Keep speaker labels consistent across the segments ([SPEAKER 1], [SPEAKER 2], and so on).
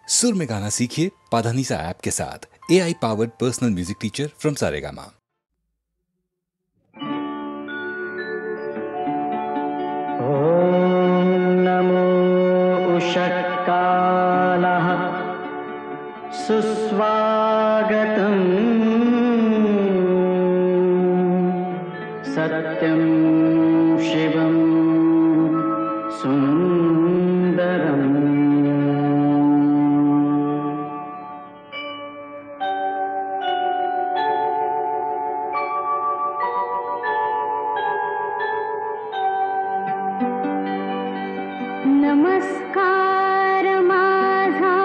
[SPEAKER 1] सुर में गाना सीखिए पाधानीसा ऐप के साथ। AI powered personal music teacher from Saregama.
[SPEAKER 2] ओम नमो उषत्कालः सुस्वागतम् सत्यं शिवं सुन्दरम्।
[SPEAKER 3] नमस्कार माझा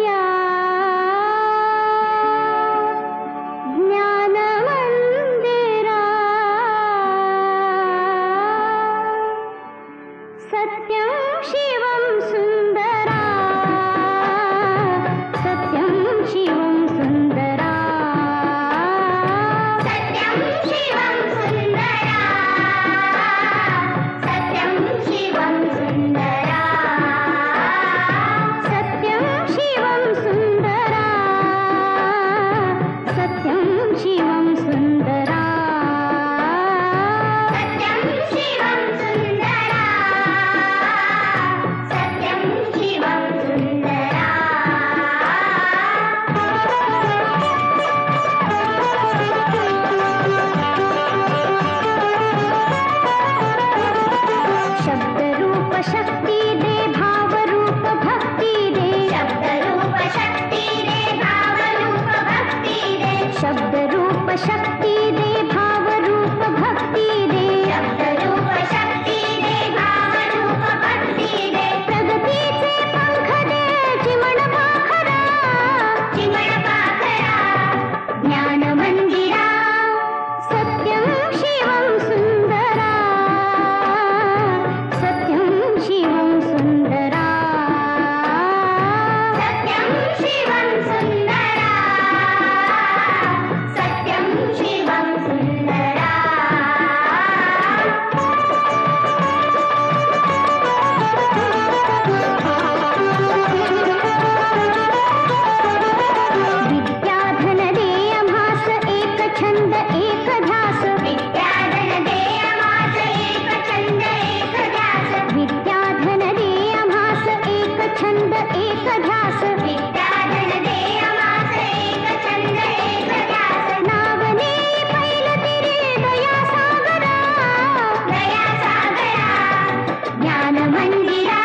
[SPEAKER 3] या ज्ञान मंदिरा, सत्यं शिवं सुंदरा, सत्यं शिवं सुंदरा, सत्यं शिवं सुंदरा, सत्यं शिवं सुंदरा, सत्यं शिवं सुंदरा, सत्यं शिवं सुंदरा, सत्यं शिवं सुंदरा, सत्यं शिवं सुंदरा। शब्द रूप शक्ति दे, भाव रूप भक्ति दे, शब्द रूप शक्ति दे, भाव रूप भक्ति दे, शब्द रूप शक्ति दे, भाव रूप भक्ति दे, शब्द रूप शक्ति दे, भाव रूप भक्ति दे, प्रगतीचे पंख दे, चिमण पाखरा, चिमण पाखरा, ज्ञान मंदिरा, सत्यं शिवं सुंदरा, सत्यं शिवं सुंदरा, सत्यं शिवं सुंदरा, सत्यं शिवं सुंदरा। विद्याधन दे आम्हास एक छंद एक ध्यास, विद्याधन दे आम्हास एक छंद एक ध्यास, विद्याधन दे आम्हास एक छंद एक ध्यास, विद्याधन दे आम्हास एक छंद एक ध्यास, नावने पैल तिरे दया सागरा, दया सागरा, ज्ञान मंदिरा,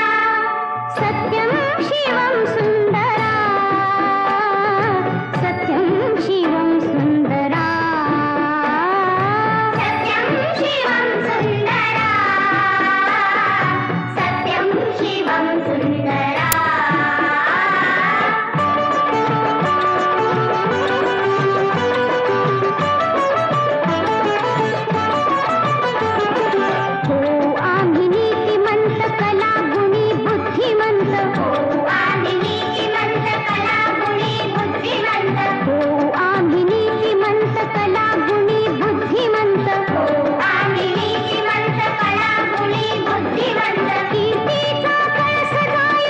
[SPEAKER 3] सत्यं शिवं सुंदरा, सत्यं शिवं सुंदरा, सत्यं शिवं सुंदरा, सत्यं शिवं सुंदरा। हो आम्ही नीतिमंत कला गुणी बुद्धिमंत, हो आम्ही नीतिमंत कला गुणी बुद्धिमंत, हो आम्ही नीतिमंत कला गुणी बुद्धिमंत, हो आम्ही नीतिमंत कला गुणी बुद्धिमंत, कीर्तीचा कळस गाय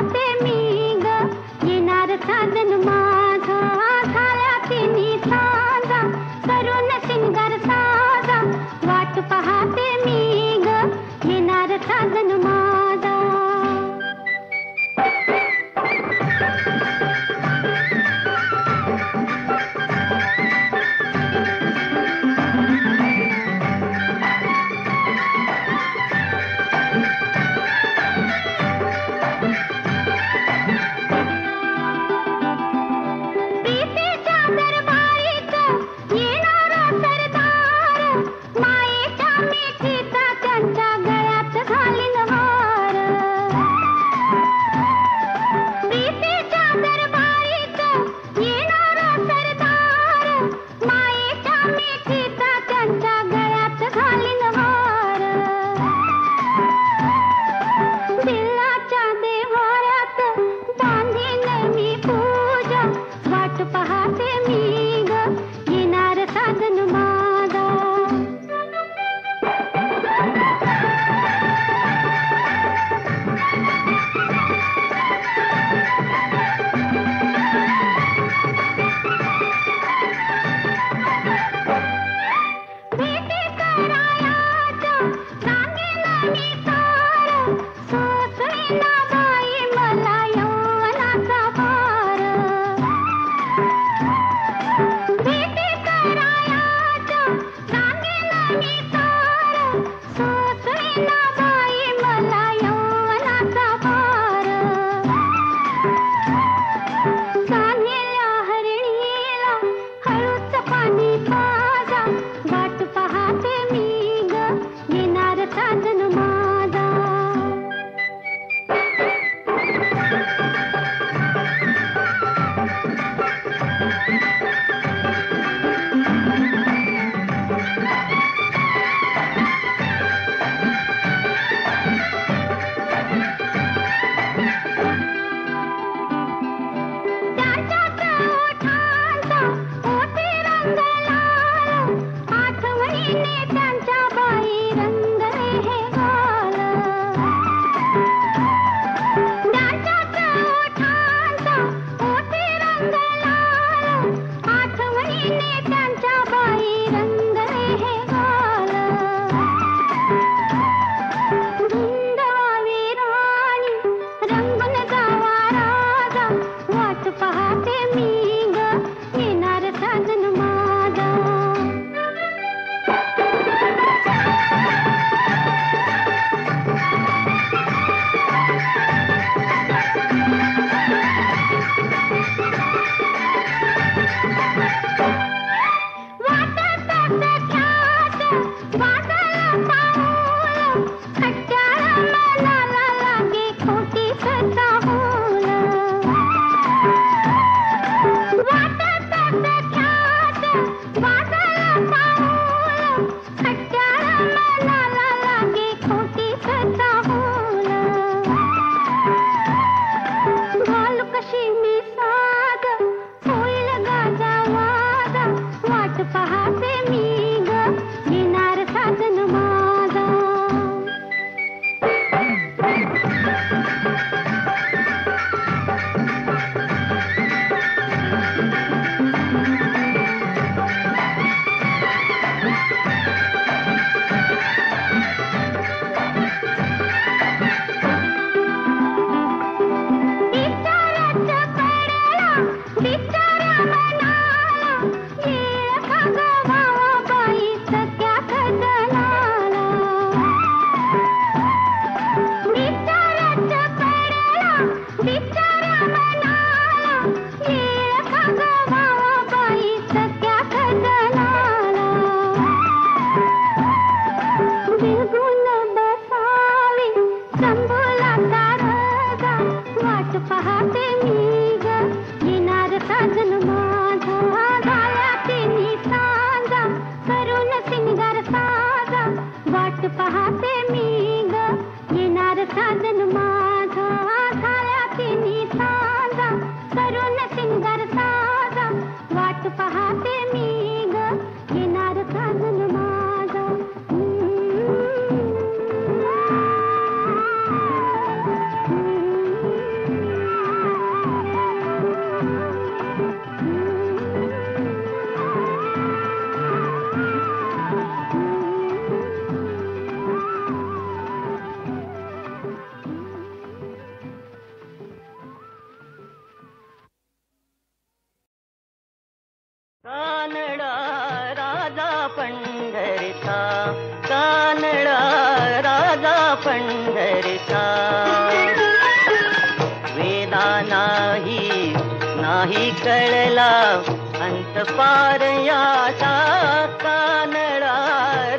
[SPEAKER 3] पाहते मी ग येणार साजन माझा झाल्या तिन्ही साजा करून शिंगार साजा वाट पाहते मी ग येणार साजन माझा
[SPEAKER 4] नाही नाही कळला अंत पार याचा कानडा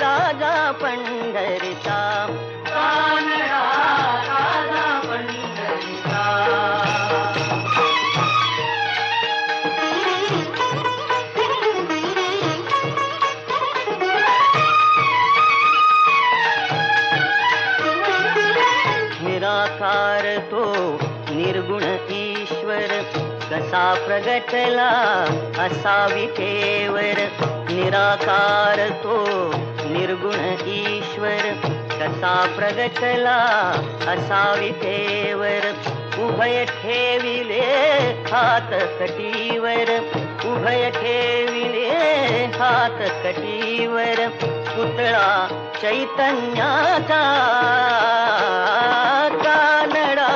[SPEAKER 4] राजा पंढरीचा कानडा राजा पंढरीचा निराकार तो निर्गुण ईश्वर कसा प्रगटला असा विठेवर निराकार तो निर्गुण ईश्वर कसा प्रगटला असा विठेवर उभय ठेविले हात कटीवर उभय ठेविले हात कटीवर पुतळा चैतन्याचा कानडा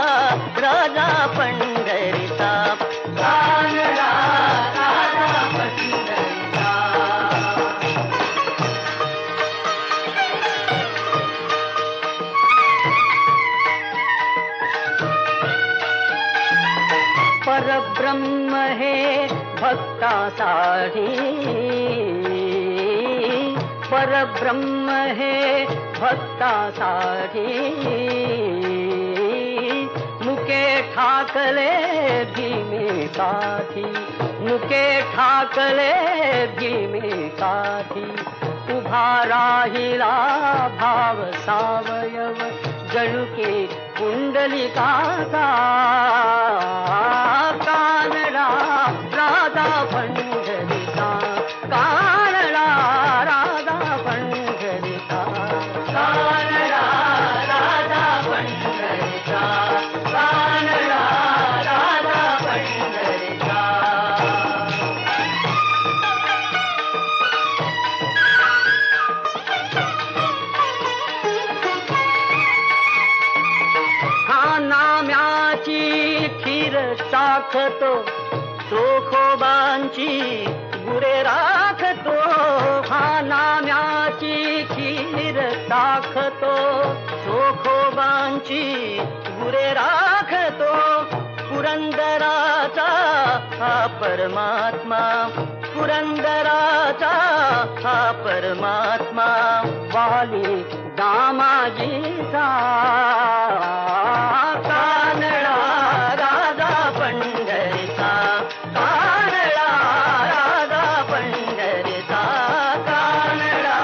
[SPEAKER 4] राजा पंढरीचा कानडा राजा पंढरीचा परब्रह्म हे भक्तासाठी परब्रह्म हे भक्तासाठी मुके ठाकले भीमेसाठी मुके ठाकले भीमेसाठी उभा राहिला भाव सावयव जणुके कुंडलिकाचा कानडा राजा पंढरीचा कानडा राजा पंढरीचा कानडा राजा पंढरीचा कानडा राजा पंढरीचा हा नाम्याची खीर चाखतो चोखोबांची गुरे राखतो हा नाम्याची खीर चाखतो चोखोबांची गुरे राखतो पुरंदराचा हा परमात्मा पुरंदराचा हा परमात्मा वाली दामाजीचा कानडा राजा पंढरीचा कानडा राजा पंढरीचा कानडा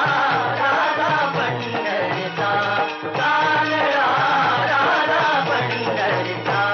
[SPEAKER 4] राजा पंढरीचा कानडा राजा पंढरीचा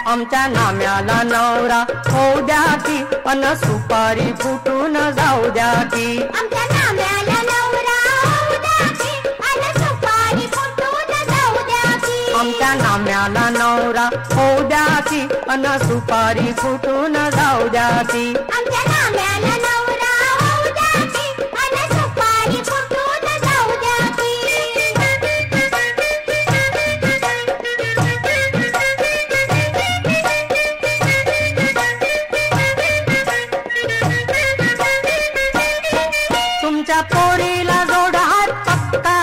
[SPEAKER 4] आमच्या नाम्याला नवरा होऊ द्या की अन सुपारी फुटून जाऊ द्या की
[SPEAKER 3] आमच्या नाम्याला नवरा होऊ द्या की अन सुपारी फुटून जाऊ द्या की
[SPEAKER 4] आमच्या नाम्याला नवरा होऊ द्या की अन सुपारी फुटून जाऊ द्या की
[SPEAKER 3] आमच्या नाम्याला नवरा होऊ द्या की अन सुपारी फुटून जाऊ द्या की
[SPEAKER 4] तुमच्या पोरीला जोडा पक्का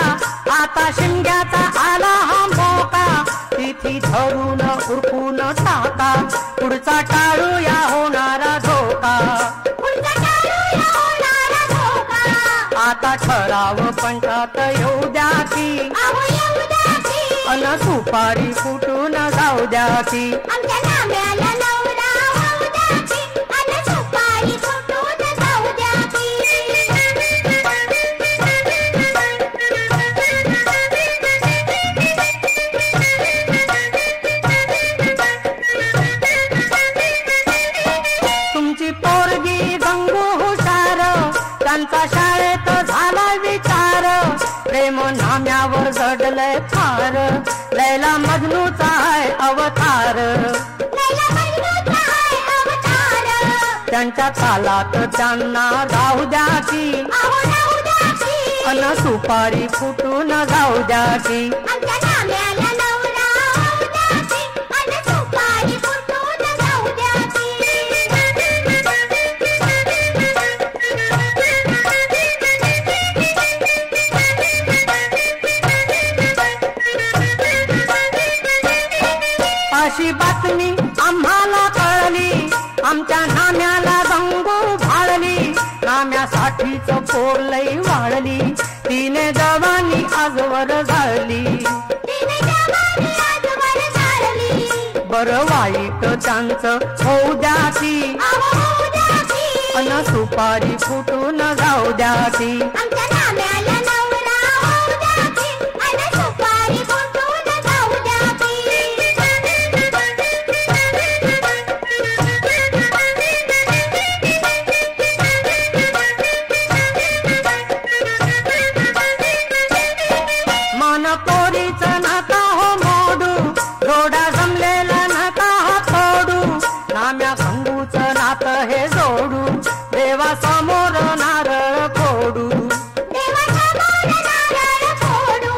[SPEAKER 4] आता शिंग्याचा आला हा मोका तिथी धरून उरकून टाका पुढचा टाळूया होणारा धोका
[SPEAKER 3] पुढचा टाळूया होणारा धोका
[SPEAKER 4] आता ठराव पंचात येऊ द्या की
[SPEAKER 3] अहो येऊ द्या की
[SPEAKER 4] अन सुपारी फुटून जाऊ द्या की
[SPEAKER 3] आमच्या नाम्याला नवरा होऊ द्या की अन सुपारी फुटून जाऊ द्या की
[SPEAKER 4] तुमची पोरगी गंगू हुशार त्यांचा शाळेत झाला विचार प्रेम नाम्यावर जडलंय फार लैला मजनूचा आहे अवतार
[SPEAKER 3] लैला मजनूचा आहे अवतार
[SPEAKER 4] त्यांच्या तालात त्यांना राहू द्या की
[SPEAKER 3] अहो राहू द्या की
[SPEAKER 4] अन सुपारी फुटून जाऊ द्या की
[SPEAKER 3] आमच्या नाम्याला नवरा होऊ द्या की, अन सुपारी फुटून जाऊ द्या की.
[SPEAKER 4] अशी बातमी आम्हाला कळली, आमच्या नाम्याला गंगू भाळली. नाम्यासाठीच पोर लई वाळली, तिने जवानी आजवर झाली.
[SPEAKER 3] तिने जवानी आजवर जाळली.
[SPEAKER 4] बरं वाईट त्यांचं होऊ द्या की
[SPEAKER 3] अहो होऊ द्या की.
[SPEAKER 4] अन सुपारी फुटून जाऊ द्या की
[SPEAKER 3] आमच्या नाम्याला नवरा होऊ द्या की, अन सुपारी फुटून जाऊ द्या की.
[SPEAKER 4] मन पोरीच नका हो मोडू, रोडा जमलेला नका हो फोडू. नाम्या गंगूच नात हे जोडू, देवा समोर नारळ फोडू.
[SPEAKER 3] देवासमोर नारळ फोडू.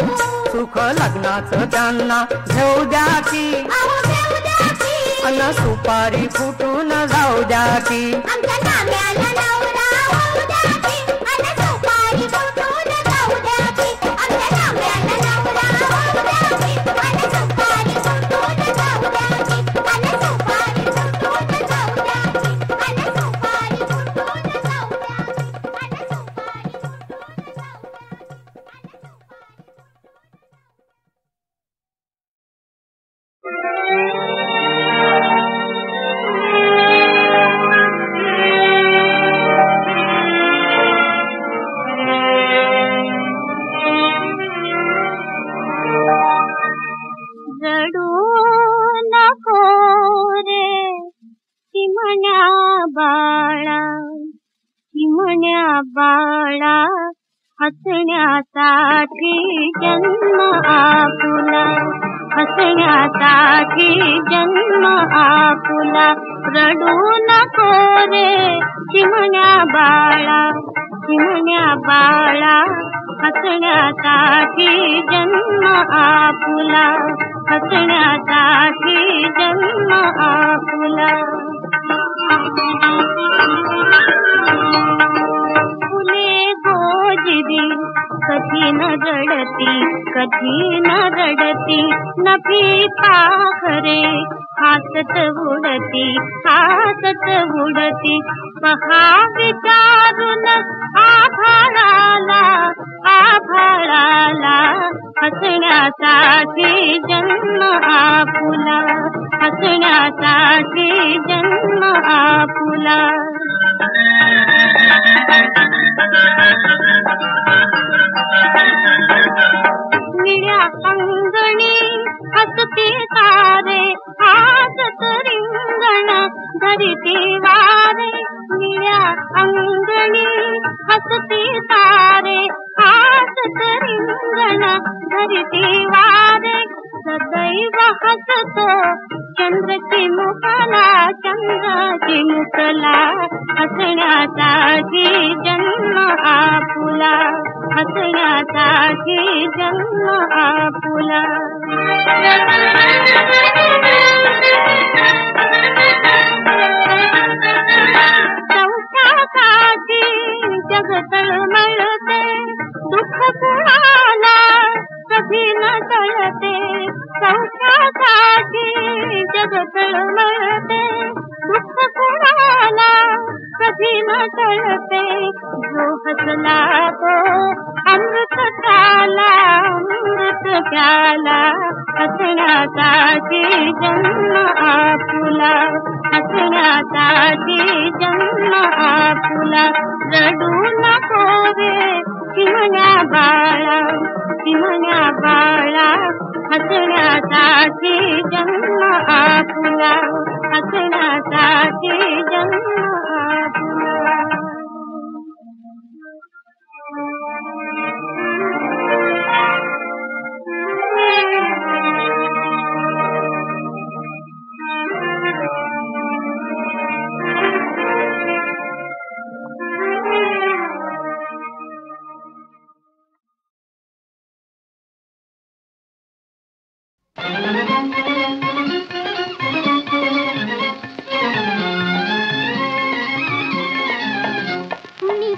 [SPEAKER 4] सुख लग्नाचं त्यांना घेऊ द्या की
[SPEAKER 3] अहो घेऊ द्या की.
[SPEAKER 4] अन सुपारी फुटून जाऊ द्या की
[SPEAKER 3] आमच्या नाम्याला नवरा होऊ द्या की, अन सुपारी फुटून जाऊ द्या की. आमच्या नाम्याला नवरा होऊ द्या की, अन सुपारी फुटून जाऊ द्या की. अन सुपारी फुटून जाऊ द्या की. अन सुपारी फुटून जाऊ द्या की. अन सुपारी फुटून जाऊ द्या की.
[SPEAKER 5] रडू नको रे चिमण्या बाळा, चिमण्या बाळा, हसण्यासाठी जन्म आपुला, हसण्यासाठी जन्म आपुला. रडू नको रे चिमण्या बाळा, चिमण्या बाळा, हसण्यासाठी जन्म आपुला, हसण्यासाठी जन्म आपुला. फुले गोजिरी कधी न रडती, कधी न रडती, नफी पाखरे हातत उडती, हातत उडती. पहा विचारून आभाळाला, आभाळाला, हसण्यासाठी जन्म आपुला, हसण्यासाठी जन्म आपुला. निळ्या अंगणी हसती तारे, हातत रिंगण धरिती वारे. निळ्या अंगणी हसती तारे, हातत रिंगण धरिती वारे. सदैव हसतो चंद्र चिमुकला, चंद्र चिमुकला, हसण्यासाठी जन्म आपुला, हसण्यासाठी जन्म आपुला. चौथ्यासाठी जग तळमळते, दुःख कुणाला कधी न टळते. चौथ्यासाठी जग तळमळते, दुःख कुणाला कधी न टळते. जो हसला तो अमृत प्याला, अमृत प्याला, हसण्यासाठी जन्म आपुला, हसण्यासाठी जन्म आपुला. रडू नको रे चिमण्या बाळा, चिमण्या बाळा, हसण्यासाठी जन्म आपुला, हसण्यासाठी जन्म आपुला.
[SPEAKER 3] कुणी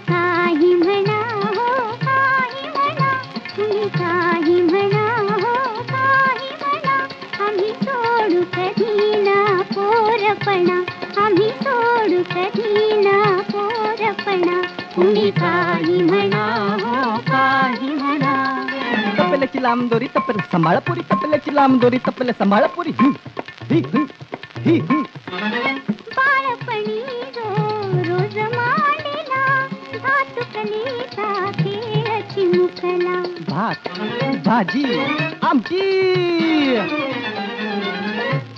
[SPEAKER 3] काही म्हणा हो काही म्हणा, कुणी काही म्हणा हो काही म्हणा, आम्ही सोडू कधी ना पोरपणा, आम्ही सोडू कधी ना पोरपणा. कुणी काही म्हणा हो काही म्हणा.
[SPEAKER 4] तपल्याची लांब दोरी तपल्या सांभाळपुरी, तपल्याची लांब दोरी तपल्या सांभाळपुरी.
[SPEAKER 3] बाळपणी रोज मांडला भातुकलीचा खेळ चिमुकला.
[SPEAKER 4] भात भाजी आमची.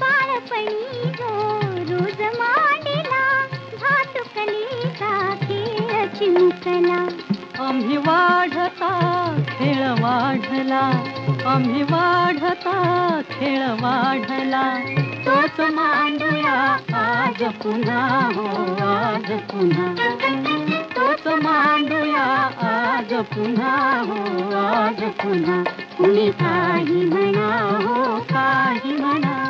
[SPEAKER 3] बाळपणी रोज मांडला भातुकलीचा खेळ चिमुकला.
[SPEAKER 4] आम्ही वाढता खेळ वाढला, आम्ही वाढता खेळ वाढला. तोच मांडूया आज पुन्हा हो आज पुन्हा, तोच मांडूया आज पुन्हा हो आज पुन्हा. कुणी काही म्हणा हो काही म्हणा.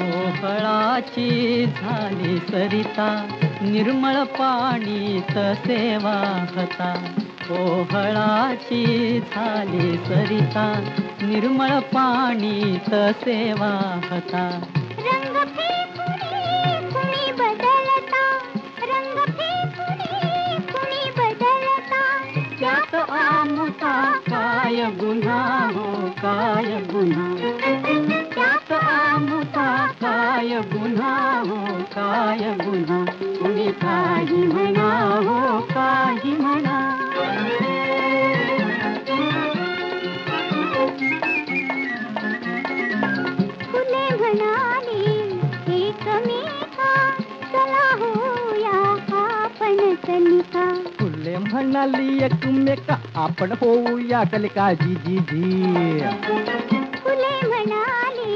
[SPEAKER 4] ओहळाची झाली सरिता, निर्मळ पाणी तसे वाहता. ओहळाची झाली सरिता, निर्मळ पाणी तसे वाहता.
[SPEAKER 3] रंग फेकुनी कुणी बदलता, रंग फेकुनी कुणी बदलता.
[SPEAKER 4] त्यात आमुता काय गुन्हा हो काय गुन्हा, त्यात आमुता काय गुन्हा हो काय गुन्हा. कुणी काही म्हणा हो काही म्हणा.
[SPEAKER 3] फुले म्हणाली एकमेका, चला होऊया आपण कलिका.
[SPEAKER 4] फुले म्हणाली एकमेका, आपण होऊया कलिका. जी जी जी.
[SPEAKER 3] फुले म्हणाली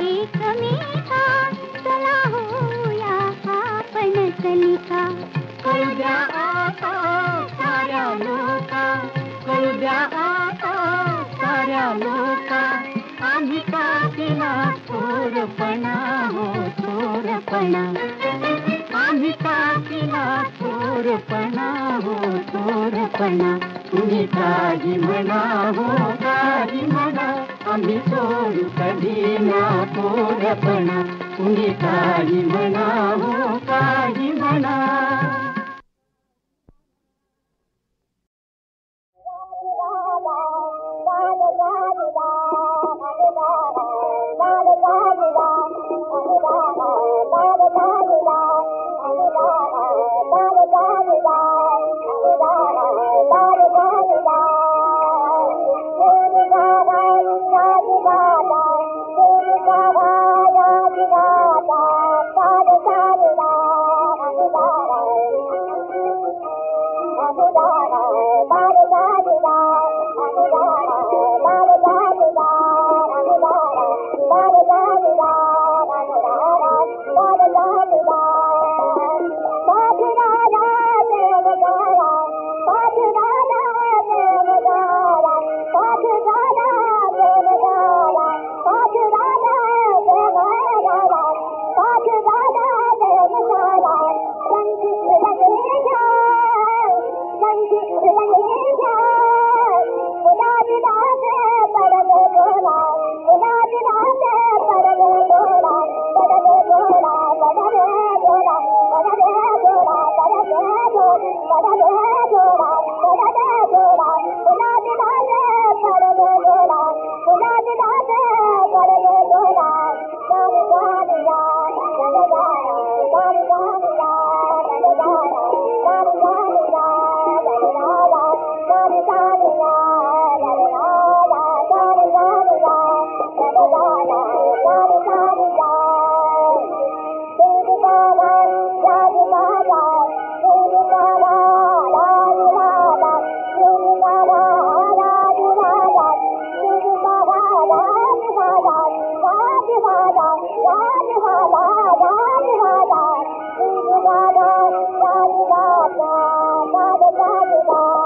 [SPEAKER 3] एकमेका, चला होऊया आपण कलिका.
[SPEAKER 4] कळू द्या आता साऱ्या लोका, कळू द्या आता साऱ्या लोका. आम्ही का केला थोरपणा हो थोरपणा, आम्ही का केला थोरपणा हो थोरपणा. तुम्ही काही म्हणा हो काही म्हणा, आम्ही सोडू कधी ना थोरपणा. तुम्ही काही म्हणा हो काही म्हणा.
[SPEAKER 3] Bye.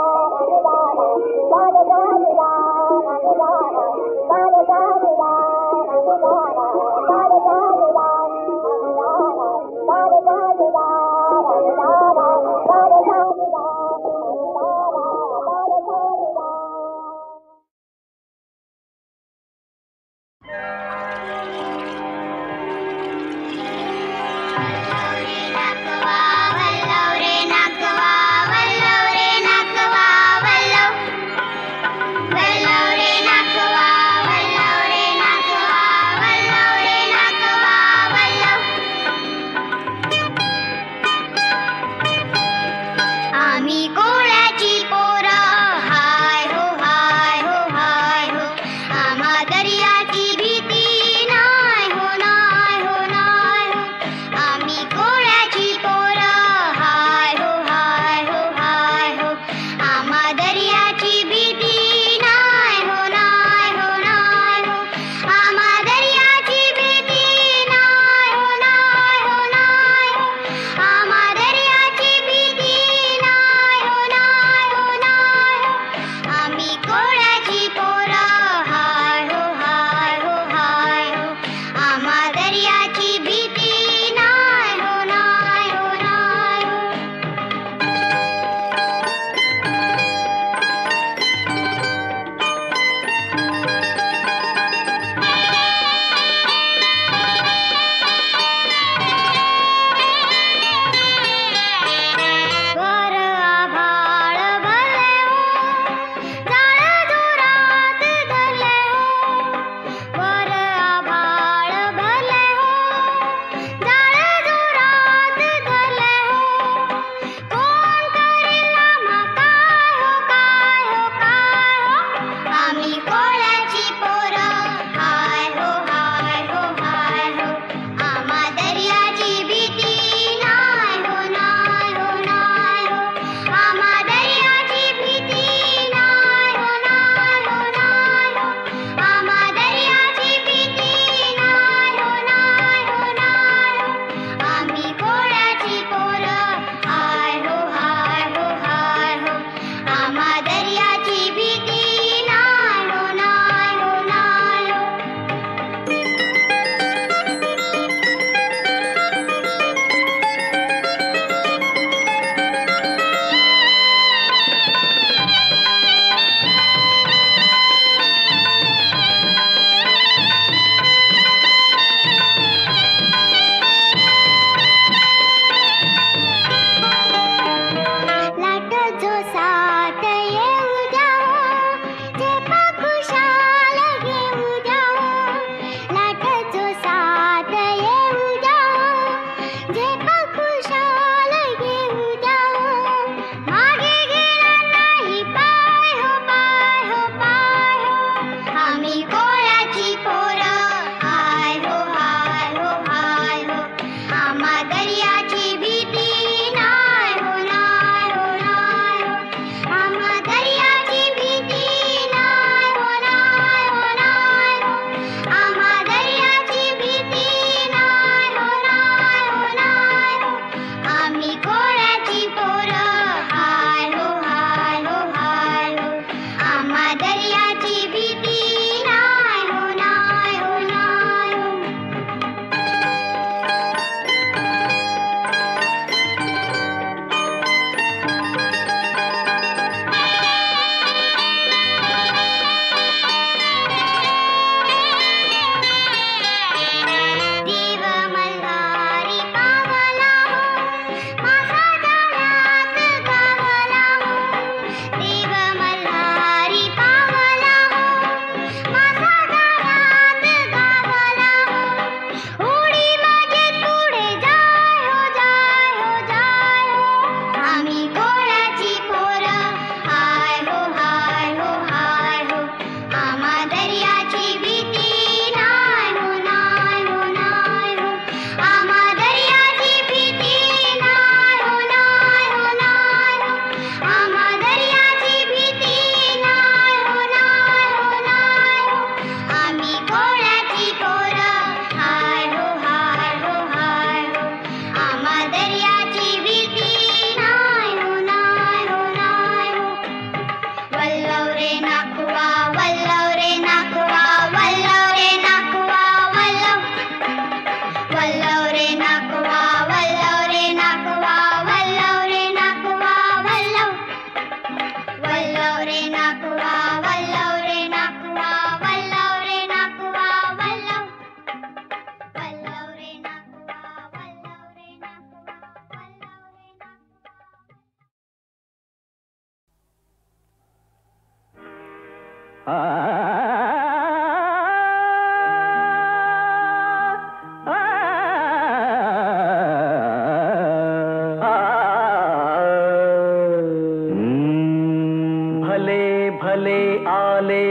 [SPEAKER 2] भले भले आले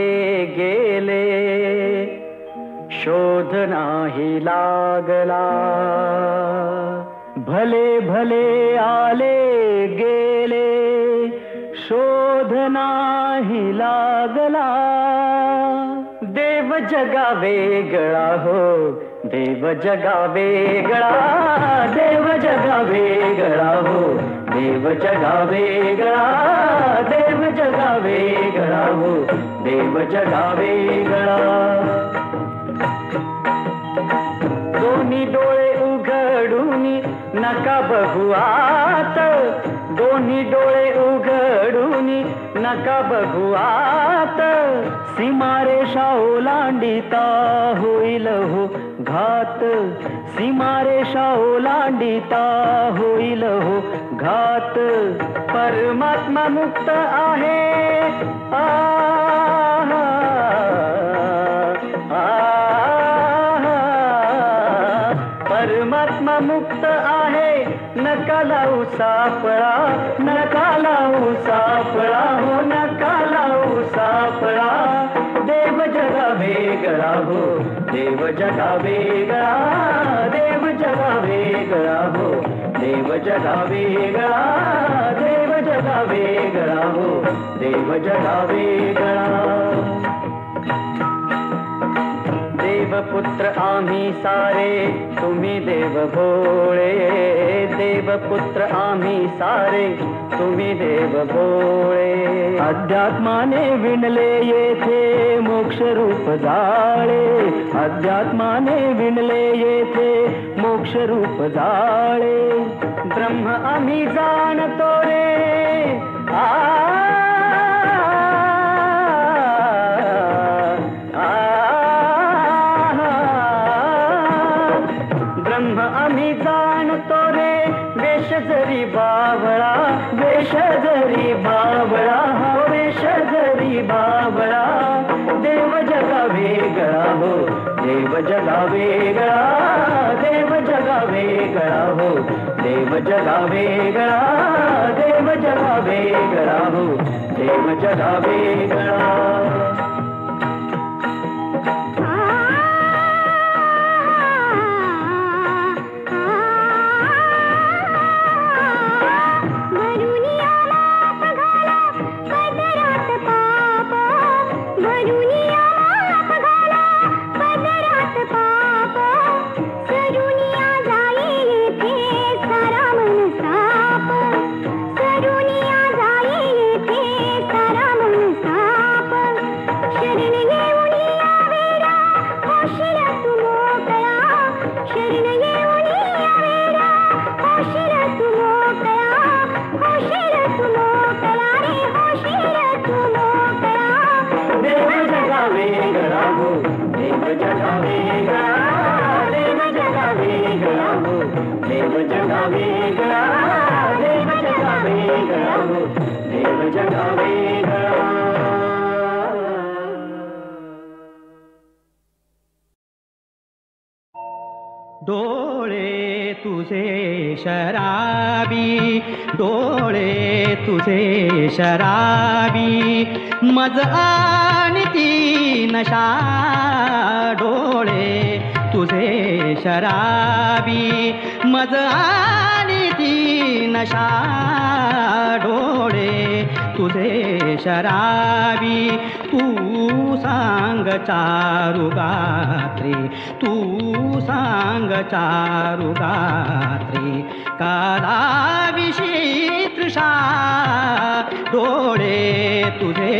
[SPEAKER 2] गेले शोध नाही लागला. भले भले आले गेले शोध नाही लागला. देव जगा वेगळा हो, देव जगा वेगळा, देव जगा वेगळा हो, देव जगा वेगळा, देव जगा वेगळा हो, देव जगा वेगळा. दोन्ही डोळे उघडून नका बघू आत, दोन्ही डोळे उघडून नका बघू आत. सीमारेषा ओलांडिता होईल हो घात, सीमारेषा ओलांडिता होईल हो घात. परमात्मा मुक्त आहे परमात्मा मुक्त आहे. नका लावू सापळा, नका लावू सापळा हो, नका लावू सापळा. देव जगा वेगळा हो, देव जगा वेगळा, देव जगा वेगळा हो, देव जगा वेगळा, देव जगा वेगळा हो, देव जगा वेगळा. देवपुत्र आम्ही सारे, तुम्ही देव भोळे. देवपुत्र आम्ही सारे, तुम्ही देव भोळे. अध्यात्माने विणले येथे मोक्ष रूप जाळे, अध्यात्माने विणले येथे मोक्ष रूप जाळे. ब्रह्म आम्ही जाणतो रे ब्रह्म आम्ही जाणतो रे. वेश जरी बावळा, वेश जरी बावळा, वेश जरी बावळा. देव जगा वेगळा हो, देव जगा वेगळा, देव जगा वेगळा हो, देव जगा वेगळा, देव जगा वेगळा हो, देव जगा वेगळा.
[SPEAKER 6] डोळे तुझे शराबी, डोळे तुझे शराबी, मज आणि ती नशा. डोळे तुझे शराबी, मज आणि ती नशा. डोळे तुझे शराबी, तू सांग चारु गात्री, तू सांग चारु गात्री, कालाविषयी तृषा. डोळे तुझे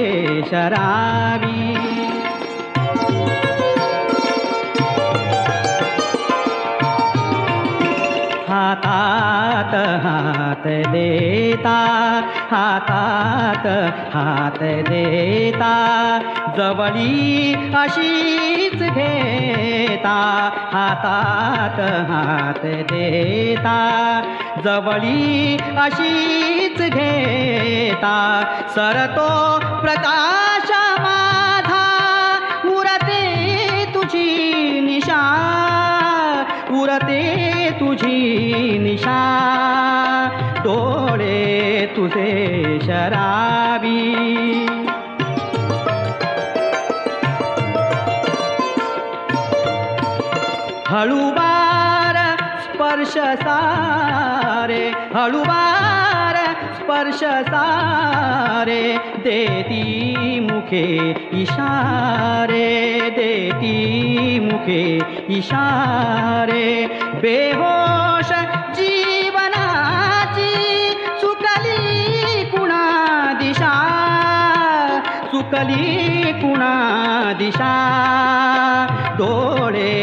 [SPEAKER 6] शराबी. हातात हात देता, हातात हात देता, जवळी अशीच घेता. हातात हात देता, जवळी अशीच घेता. सरतो प्रकाश माझा तुझी निशा डोळे तुझे शराबी हळूवार स्पर्श सारे हळूवार स्पर्श सारे देती मुखे इशारे देती मुखे इशारे बेहोश जीवनाची सुकली कुणा दिशा सुकली कुणा दिशा डोळे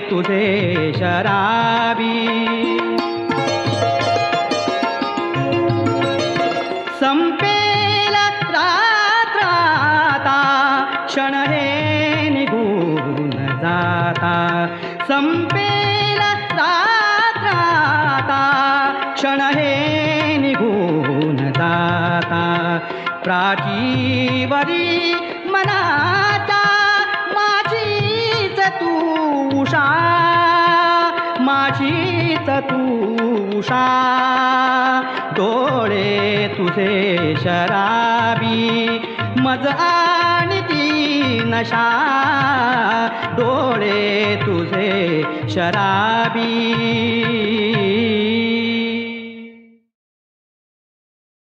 [SPEAKER 6] तुझे शराबी संपेल रात्राता क्षण हे निघून जाता संपेल रात्राता क्षण हे निघून जाता प्राचीवरी मनाचा माझीच तू उषा माझीच तू उषा डोळे तुझे शराबी मज आणि ती नशा डोळे तुझे शराबी